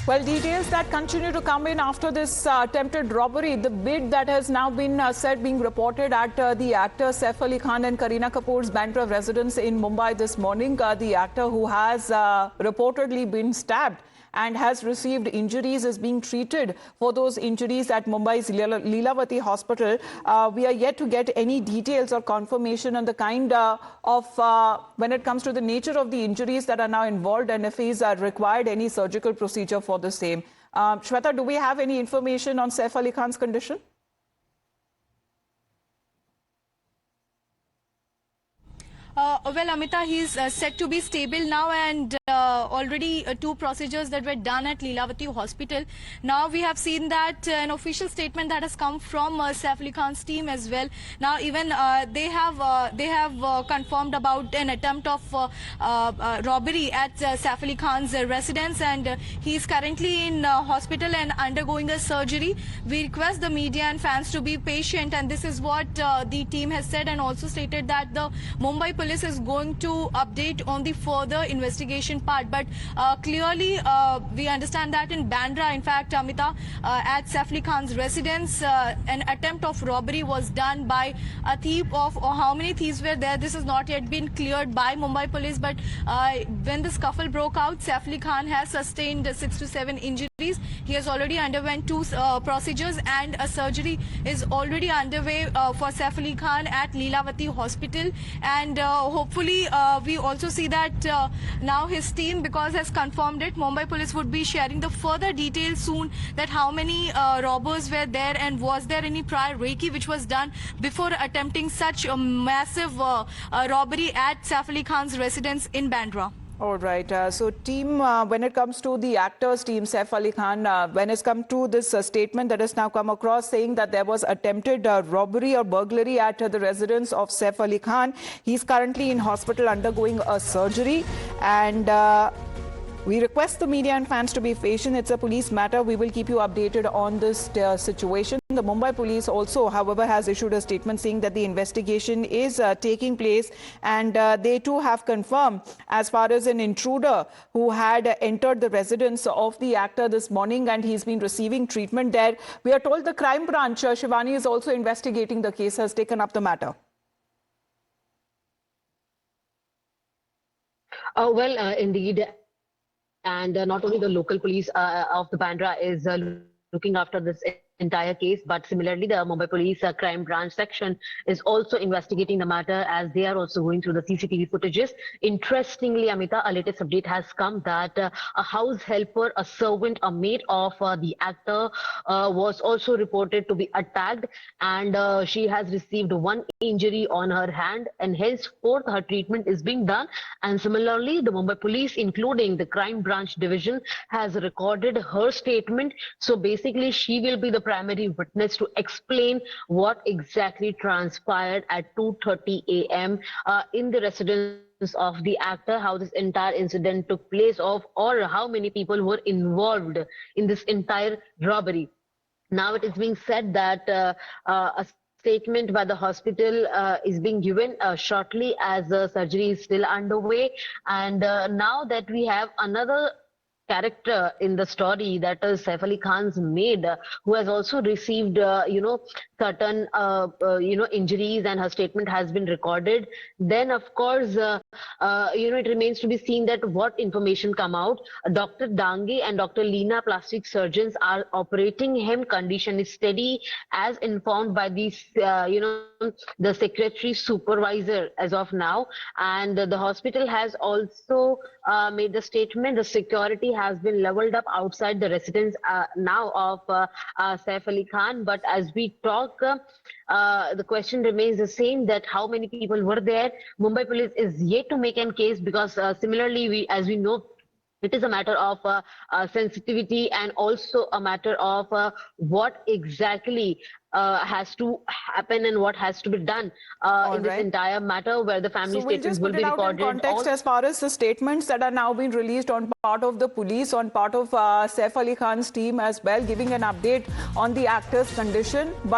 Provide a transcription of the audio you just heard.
Well, details that continue to come in after this attempted robbery. The bid that has now been said being reported at the actor Saif Ali Khan and Kareena Kapoor's Bandra residence in Mumbai this morning. The actor who has reportedly been stabbed and has received injuries is being treated for those injuries at Mumbai's Lilavati Hospital. We are yet to get any details or confirmation on the kind when it comes to the nature of the injuries that are now involved and if he's required any surgical procedure for the same. Shweta, do we have any information on Saif Ali Khan's condition? Well, Amita, he's said to be stable now, and already 2 procedures that were done at Lilavati Hospital. Now we have seen that an official statement that has come from Saif Ali Khan's team as well. Now even they have confirmed about an attempt of robbery at Saif Ali Khan's residence, and he is currently in hospital and undergoing a surgery. We request the media and fans to be patient, and this is what the team has said, and also stated that the Mumbai police is going to update on the further investigation part. But clearly we understand that in Bandra, in fact, Amita, at Saif Ali Khan's residence, an attempt of robbery was done by a thief of, or how many thieves were there, this has not yet been cleared by Mumbai police. But when the scuffle broke out, Saif Ali Khan has sustained 6 to 7 injuries. He has already underwent 2 procedures, and a surgery is already underway for Saif Ali Khan at Lilavati Hospital. And hopefully we also see that now his team, because has confirmed it, Mumbai police would be sharing the further details soon, that how many robbers were there and was there any prior recce which was done before attempting such a massive robbery at Saif Ali Khan's residence in Bandra. All right. So, team, when it comes to the actors team, Saif Ali Khan, when it's come to this statement that has now come across saying that there was attempted robbery or burglary at the residence of Saif Ali Khan. He's currently in hospital undergoing a surgery, and we request the media and fans to be patient. It's a police matter. We will keep you updated on this situation. The Mumbai police also, however, has issued a statement saying that the investigation is taking place, and they too have confirmed as far as an intruder who had entered the residence of the actor this morning, and he's been receiving treatment there. We are told the crime branch, Shivani, is also investigating the case, has taken up the matter. Indeed. And not only the local police of the Bandra is looking after this entire case, but similarly the Mumbai police crime branch section is also investigating the matter, as they are also going through the CCTV footages. Interestingly, Amita, a latest update has come that a house helper, a servant, a maid of the actor was also reported to be attacked, and she has received 1 injury on her hand, and henceforth her treatment is being done. And similarly, the Mumbai police, including the crime branch division, has recorded her statement. So basically she will be the primary witness to explain what exactly transpired at 2:30 a.m. In the residence of the actor, how this entire incident took place, or how many people were involved in this entire robbery. Now it is being said that a statement by the hospital is being given shortly, as the surgery is still underway. And now that we have another character in the story, that is Saif Ali Khan's maid, who has also received certain injuries, and her statement has been recorded. Then of course it remains to be seen that what information come out. Dr. Dange and Dr. Leena, plastic surgeons, are operating him. Condition is steady, as informed by the the secretary supervisor as of now. And the hospital has also made the statement. The security has been leveled up outside the residence now of Saif Ali Khan. But as we talk, the question remains the same, that how many people were there. Mumbai police is yet to make a case, because similarly, as we know, it is a matter of sensitivity, and also a matter of what exactly has to happen and what has to be done in this entire matter, where the family statements will be recorded. So we'll just put it out in context as far as the statements that are now being released on part of the police, on part of Saif Ali Khan's team as well, giving an update on the actor's condition. But